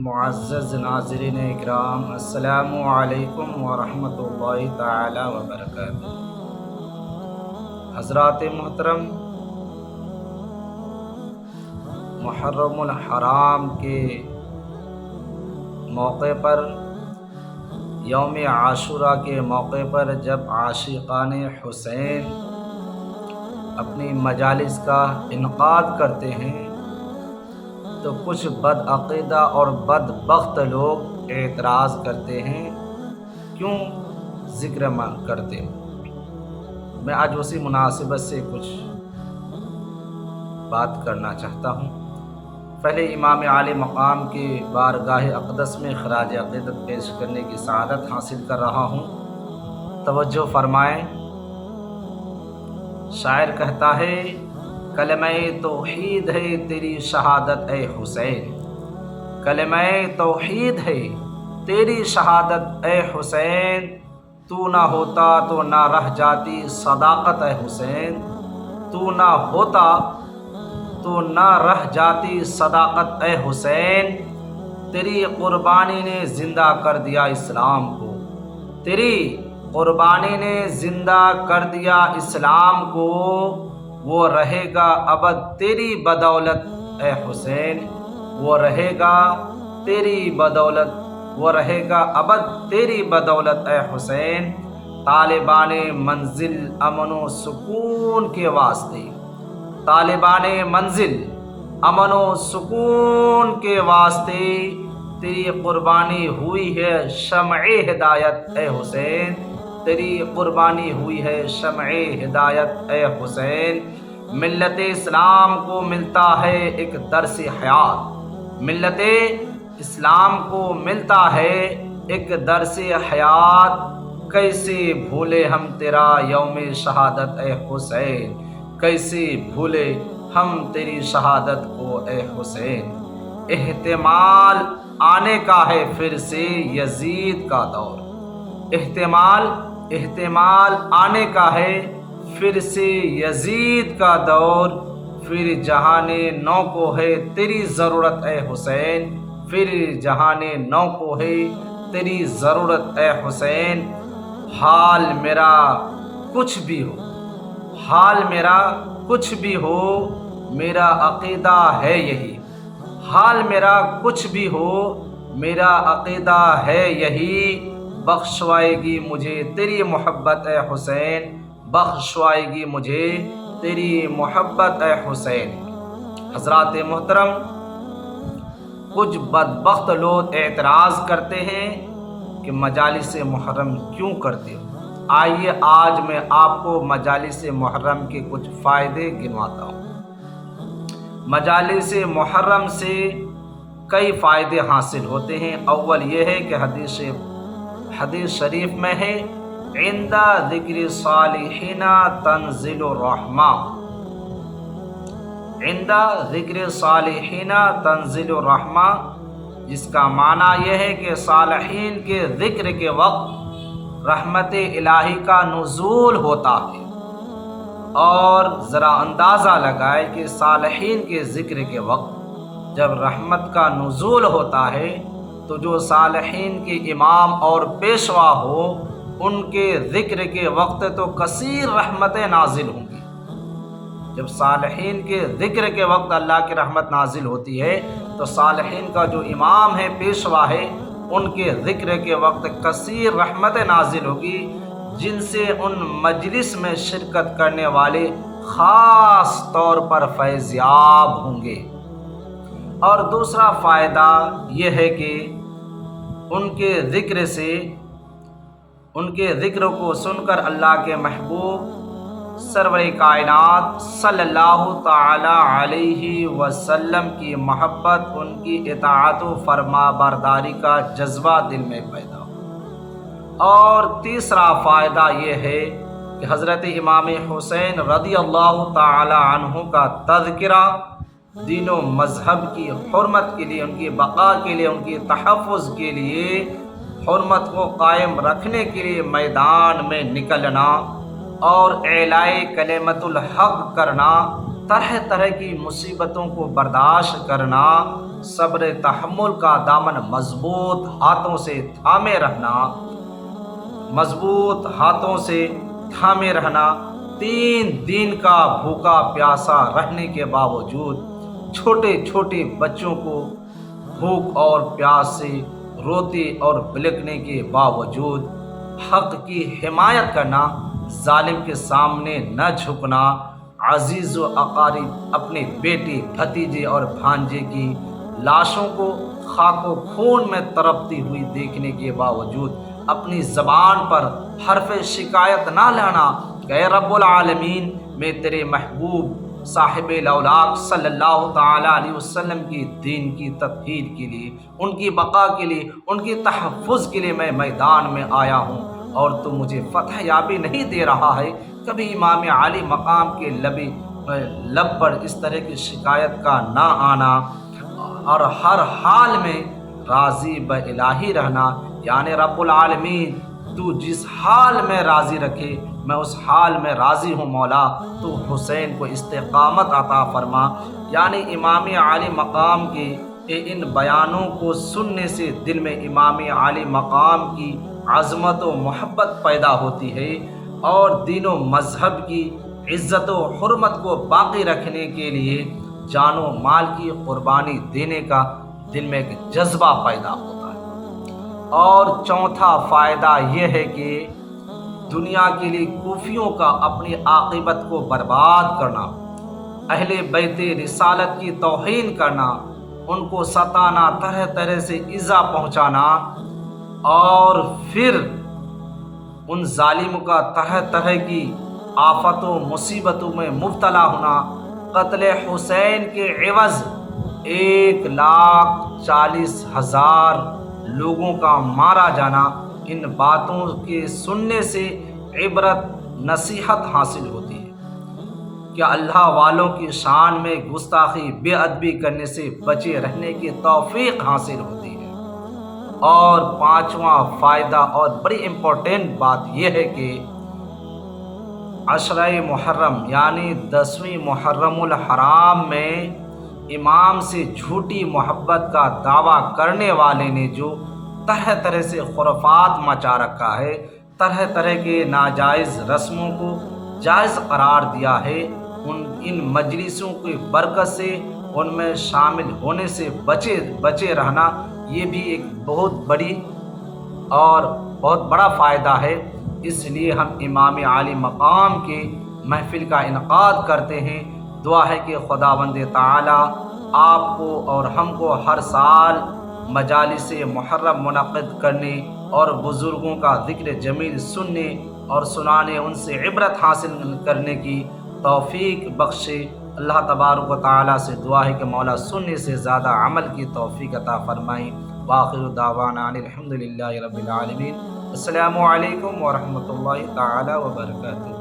معزز ناظرین اکرام، السلام علیکم ورحمۃ اللہ تعالی وبرکاتہ۔ حضرات محترم، محرم الحرام کے موقع پر، یوم عاشوراء کے موقع پر جب عاشقان حسین اپنی مجالس کا انعقاد کرتے ہیں تو کچھ بدعقیدہ اور بدبخت لوگ اعتراض کرتے ہیں، کیوں ذکر کرتے ہو؟ میں آج اسی مناسبت سے کچھ بات کرنا چاہتا ہوں۔ پہلے امام عالی مقام کے بارگاہ اقدس میں خراج عقیدت پیش کرنے کی سعادت حاصل کر رہا ہوں، توجہ فرمائیں۔ شاعر کہتا ہے، کلمہ توحید ہے تیری شہادت اے حسین، کلمہ توحید ہے تیری شہادت اے حسین، تو نہ ہوتا تو نہ رہ جاتی صداقت اے حسین، تو نہ ہوتا تو نہ رہ جاتی صداقت اے حسین، تیری قربانی نے زندہ کر دیا اسلام کو، تیری قربانی نے زندہ کر دیا اسلام کو، وہ رہے گا ابد تیری بدولت اے حسین، وہ رہے گا تیری بدولت، وہ رہے گا ابد تیری بدولت اے حسین، طالبان منزل امن و سکون کے واسطے، طالبان منزل امن و سکون کے واسطے تیری قربانی ہوئی ہے شمع ہدایت اے حسین، تیری قربانی ہوئی ہے شمع ہدایت اے حسین۔ ملت اسلام کو ملتا ہے ایک درس حیات، ملت اسلام کو ملتا ہے ایک درس حیات، کیسے بھولے ہم تیرا یوم شہادت اے حسین، کیسے بھولے ہم تیری شہادت کو اے حسین۔ احتمال آنے کا ہے پھر سے یزید کا دور، احتمال آنے کا ہے پھر سے یزید کا دور، پھر جہان نو کو ہے تیری ضرورت اے حسین، پھر جہان نو کو ہے تیری ضرورت اے حسین۔ حال میرا کچھ بھی ہو، حال میرا کچھ بھی ہو، میرا عقیدہ ہے یہی، حال میرا کچھ بھی ہو، میرا عقیدہ ہے یہی، بخشوائے گی مجھے تیری محبت اے حسین، بخشوائے گی مجھے تیری محبت اے حسین۔ حضرات محترم، کچھ بدبخت لوگ اعتراض کرتے ہیں کہ مجالس محرم کیوں کرتے ہو؟ آئیے آج میں آپ کو مجالس محرم کے کچھ فائدے گنواتا ہوں۔ مجالس محرم سے کئی فائدے حاصل ہوتے ہیں۔ اول یہ ہے کہ حدیث شریف میں ہے، عند ذکر صالحین تنزل الرحمہ، عند ذکر صالحین تنزل الرحمہ، جس کا معنی یہ ہے کہ صالحین کے ذکر کے وقت رحمت الہی کا نزول ہوتا ہے۔ اور ذرا اندازہ لگائے کہ صالحین کے ذکر کے وقت جب رحمت کا نزول ہوتا ہے تو جو صالحین کے امام اور پیشوا ہو، ان کے ذکر کے وقت تو کثیر رحمتیں نازل ہوں گی۔ جب صالحین کے ذکر کے وقت اللہ کی رحمت نازل ہوتی ہے تو صالحین کا جو امام ہے، پیشوا ہے، ان کے ذکر کے وقت کثیر رحمتیں نازل ہوگی، جن سے ان مجلس میں شرکت کرنے والے خاص طور پر فیض یاب ہوں گے۔ اور دوسرا فائدہ یہ ہے کہ ان کے ذکر سے، ان کے ذکر کو سن کر اللہ کے محبوب سرور کائنات صلی اللہ تعالی علیہ وسلم کی محبت، ان کی اطاعت و فرما برداری کا جذبہ دل میں پیدا ہو۔ اور تیسرا فائدہ یہ ہے کہ حضرت امام حسین رضی اللہ تعالی عنہ کا تذکرہ دین و مذہب کی حرمت کے لیے، ان کی بقا کے لیے، ان کی تحفظ کے لیے، حرمت کو قائم رکھنے کے لیے میدان میں نکلنا اور اعلاء کلمت الحق کرنا، طرح طرح کی مصیبتوں کو برداشت کرنا، صبر تحمل کا دامن مضبوط ہاتھوں سے تھامے رہنا، مضبوط ہاتھوں سے تھامے رہنا، 3 دن کا بھوکا پیاسا رہنے کے باوجود، چھوٹے چھوٹے بچوں کو بھوک اور پیاس سے روتے اور بلکنے کے باوجود حق کی حمایت کرنا، ظالم کے سامنے نہ جھکنا، عزیز و اقارب اپنے بیٹے بھتیجے اور بھانجے کی لاشوں کو خاک و خون میں تڑپتی ہوئی دیکھنے کے باوجود اپنی زبان پر حرف شکایت نہ لانا کہ اے رب العالمین، میں تیرے محبوب صاحب الاولاق صلی اللہ تعالی علیہ وسلم کی دین کی تطہیر کے لیے، ان کی بقا کے لیے، ان کی تحفظ کے لیے میں میدان میں آیا ہوں، اور تو مجھے فتح یابی نہیں دے رہا ہے۔ کبھی امام عالی مقام کے لب پر اس طرح کی شکایت کا نہ آنا، اور ہر حال میں راضی بالہی رہنا، یعنی رب العالمین تو جس حال میں راضی رکھے میں اس حال میں راضی ہوں مولا، تو حسین کو استقامت عطا فرما۔ یعنی امام عالی مقام کے ان بیانوں کو سننے سے دل میں امام عالی مقام کی عظمت و محبت پیدا ہوتی ہے، اور دین و مذہب کی عزت و حرمت کو باقی رکھنے کے لیے جان و مال کی قربانی دینے کا دل میں ایک جذبہ پیدا ہوتا ہے۔ اور چوتھا فائدہ یہ ہے کہ دنیا کے لیے کوفیوں کا اپنی عاقبت کو برباد کرنا، اہل بیت رسالت کی توہین کرنا، ان کو ستانا، طرح طرح سے ایذا پہنچانا، اور پھر ان ظالموں کا طرح طرح کی آفت و مصیبتوں میں مبتلا ہونا، قتل حسین کے عوض 1,40,000 لوگوں کا مارا جانا، ان باتوں کے سننے سے عبرت نصیحت حاصل ہوتی ہے کہ اللہ والوں کی شان میں گستاخی بے ادبی کرنے سے بچے رہنے کی توفیق حاصل ہوتی ہے۔ اور 5واں فائدہ اور بڑی امپورٹنٹ بات یہ ہے کہ عشرہ محرم یعنی 10ویں محرم الحرام میں امام سے جھوٹی محبت کا دعویٰ کرنے والے نے جو طرح طرح سے خرافات مچا رکھا ہے، طرح طرح کے ناجائز رسموں کو جائز قرار دیا ہے، ان مجلسوں کی برکت سے ان میں شامل ہونے سے بچے رہنا، یہ بھی ایک بہت بڑی اور بہت بڑا فائدہ ہے۔ اس لیے ہم امام عالی مقام کے محفل کا انعقاد کرتے ہیں۔ دعا ہے کہ خداوند تعالی آپ کو اور ہم کو ہر سال مجالس محرم منعقد کرنے اور بزرگوں کا ذکر جمیل سننے اور سنانے، ان سے عبرت حاصل کرنے کی توفیق بخشے۔ اللہ تبارک و تعالیٰ سے دعا ہے کہ مولا سننے سے زیادہ عمل کی توفیق عطا فرمائیں۔ وآخر دعوانا ان الحمد للہ رب العالمین۔ السلام علیکم ورحمۃ اللہ تعالیٰ وبرکاتہ۔